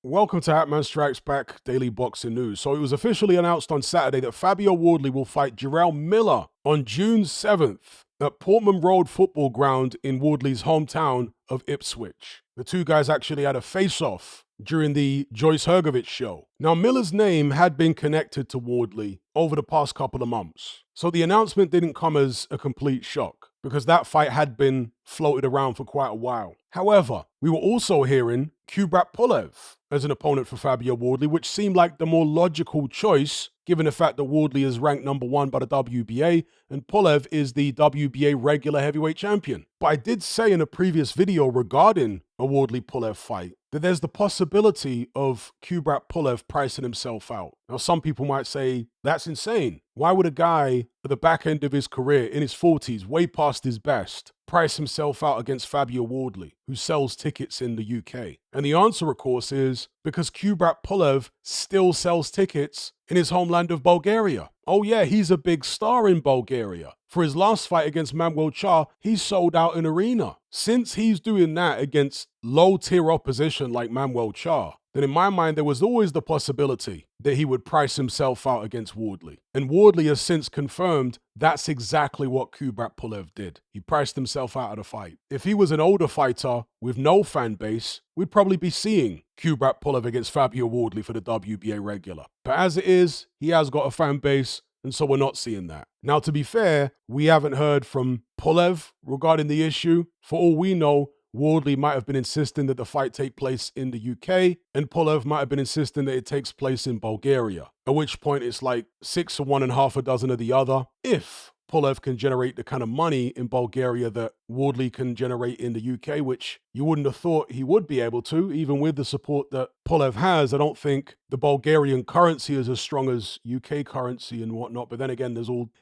Welcome to Hatman Strikes Back Daily Boxing News. So it was officially announced on Saturday that Fabio Wardley will fight Jarrel Miller on June 7th at Portman Road Football Ground in Wardley's hometown of Ipswich. The two guys actually had a face-off during the Joyce Hergovich show. Now, Miller's name had been connected to Wardley over the past couple of months, so the announcement didn't come as a complete shock, because that fight had been floated around for quite a while. However, we were also hearing Pulev as an opponent for Fabio Wardley, which seemed like the more logical choice, given the fact that Wardley is ranked number 1 by the WBA, and Pulev is the WBA regular heavyweight champion. But I did say in a previous video regarding a Wardley-Pulev fight that there's the possibility of Pulev pricing himself out. Now, some people might say, that's insane. Why would a guy at the back end of his career, in his 40s, way past his best, price himself out against Fabio Wardley, who sells tickets in the UK? And the answer, of course, is because Pulev still sells tickets in his homeland of Bulgaria. Oh yeah, he's a big star in Bulgaria. For his last fight against Manuel Cha, he sold out an arena. Since he's doing that against low-tier opposition like Manuel Cha, then in my mind there was always the possibility that he would price himself out against Wardley. And Wardley has since confirmed that's exactly what Pulev did. He priced himself out of the fight. If he was an older fighter with no fan base, we'd probably be seeing Pulev against Fabio Wardley for the WBA regular. But as it is, he has got a fan base, and so we're not seeing that. Now, to be fair, we haven't heard from Pulev regarding the issue. For all we know, Wardley might have been insisting that the fight take place in the UK, and Pulev might have been insisting that it takes place in Bulgaria, at which point it's like 6 of one and half a dozen of the other, if Pulev can generate the kind of money in Bulgaria that Wardley can generate in the UK, which you wouldn't have thought he would be able to, even with the support that Pulev has. I don't think the Bulgarian currency is as strong as UK currency and whatnot, but then again,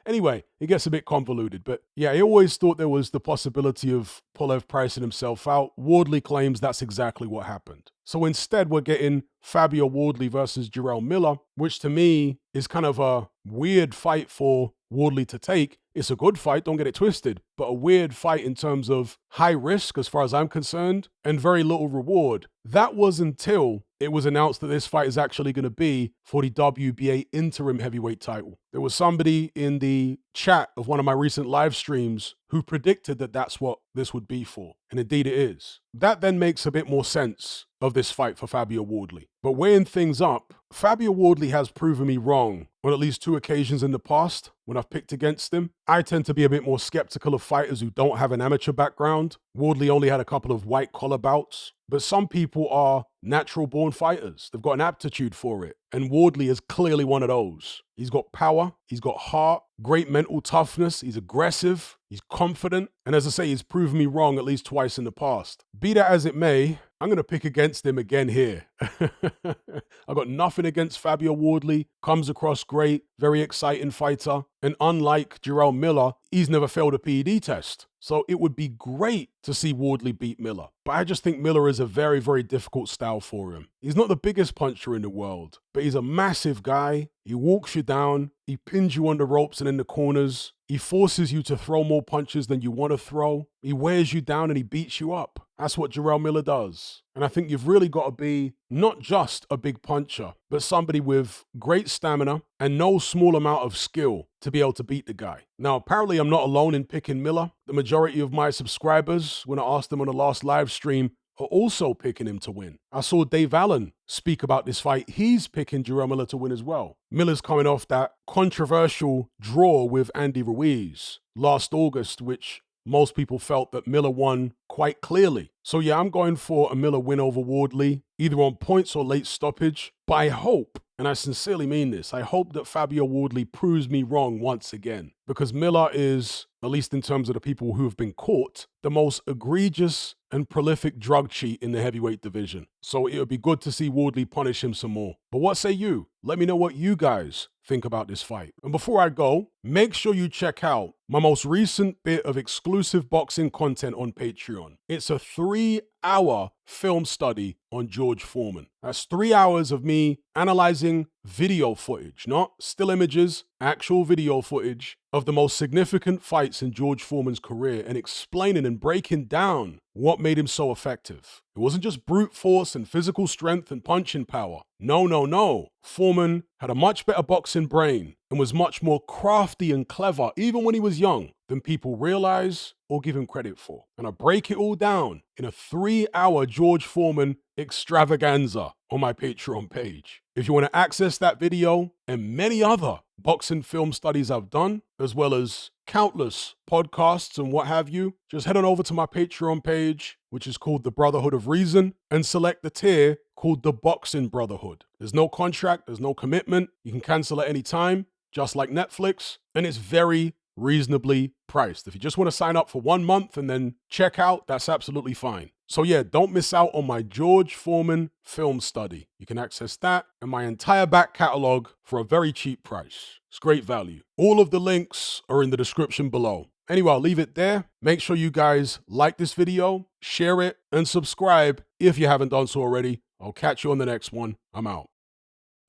anyway, it gets a bit convoluted. But yeah, I always thought there was the possibility of Pulev pricing himself out. Wardley claims that's exactly what happened. So instead, we're getting Fabio Wardley versus Jarrel Miller, which to me is kind of a weird fight for Wardley to take. It's a good fight, don't get it twisted, but a weird fight in terms of high risk as far as I'm concerned, and very little reward. That was until it was announced that this fight is actually going to be for the WBA interim heavyweight title. There was somebody in the chat of one of my recent live streams who predicted that that's what this would be for, and indeed it is. That then makes a bit more sense of this fight for Fabio Wardley. But weighing things up, Fabio Wardley has proven me wrong on at least 2 occasions in the past when I've picked against him. I tend to be a bit more skeptical of fighters who don't have an amateur background. Wardley only had a couple of white collar bouts, but some people are natural born fighters. They've got an aptitude for it, and Wardley is clearly one of those. He's got power, he's got heart, great mental toughness, he's aggressive, he's confident, and as I say, he's proven me wrong at least twice in the past. Be that as it may, I'm going to pick against him again here. I got nothing against Fabio Wardley, comes across great, very exciting fighter, and unlike Jarrel Miller, he's never failed a PED test. So it would be great to see Wardley beat Miller. But I just think Miller is a very, very difficult style for him. He's not the biggest puncher in the world, but he's a massive guy. He walks you down, he pins you on the ropes and in the corners. He forces you to throw more punches than you want to throw. He wears you down and he beats you up. That's what Jarrel Miller does. And I think you've really got to be not just a big puncher, but somebody with great stamina and no small amount of skill to be able to beat the guy. Now, apparently I'm not alone in picking Miller. The majority of my subscribers, when I asked them on the last live stream, are also picking him to win. I saw Dave Allen speak about this fight. He's picking Jarrel Miller to win as well. Miller's coming off that controversial draw with Andy Ruiz last August, which most people felt that Miller won quite clearly. So yeah, I'm going for a Miller win over Wardley, either on points or late stoppage. But I hope, and I sincerely mean this, I hope that Fabio Wardley proves me wrong once again. Because Miller is, at least in terms of the people who have been caught, the most egregious and prolific drug cheat in the heavyweight division. So it would be good to see Wardley punish him some more. But what say you? Let me know what you guys think about this fight. And before I go, make sure you check out my most recent bit of exclusive boxing content on Patreon. It's a 3-hour film study on George Foreman. That's 3 hours of me analyzing video footage, not still images, actual video footage of the most significant fights in George Foreman's career and explaining and breaking down what made him so effective. It wasn't just brute force and physical strength and punching power. No. Foreman had a much better boxing brain and was much more crafty and clever, even when he was young, than people realize or give him credit for. And I break it all down in a 3-hour George Foreman extravaganza on my Patreon page. If you want to access that video and many other boxing film studies I've done, as well as countless podcasts and what have you, just head on over to my Patreon page, which is called The Brotherhood of Reason, and select the tier called The Boxing Brotherhood. There's no contract, there's no commitment. You can cancel at any time, just like Netflix, and it's very reasonably priced. If you just want to sign up for 1 month and then check out, that's absolutely fine. So yeah, don't miss out on my George Foreman film study. You can access that and my entire back catalog for a very cheap price. It's great value. All of the links are in the description below. Anyway, I'll leave it there. Make sure you guys like this video, share it, and subscribe if you haven't done so already. I'll catch you on the next one. I'm out.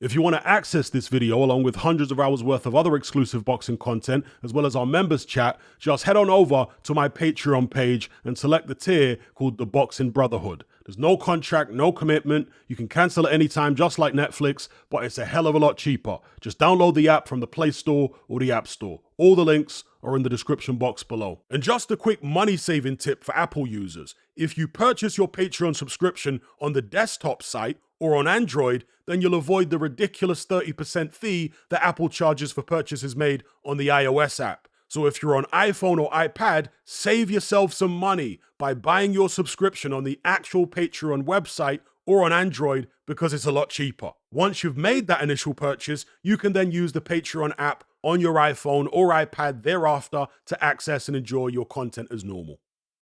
If you want to access this video along with hundreds of hours worth of other exclusive boxing content, as well as our members chat, just head on over to my Patreon page and select the tier called The Boxing Brotherhood. There's no contract, no commitment. You can cancel at any time, just like Netflix, but it's a hell of a lot cheaper. Just download the app from the Play Store or the App Store. All the links are in the description box below. And just a quick money-saving tip for Apple users. If you purchase your Patreon subscription on the desktop site or on Android, then you'll avoid the ridiculous 30% fee that Apple charges for purchases made on the iOS app. So if you're on iPhone or iPad, save yourself some money by buying your subscription on the actual Patreon website or on Android because it's a lot cheaper. Once you've made that initial purchase, you can then use the Patreon app on your iPhone or iPad thereafter to access and enjoy your content as normal.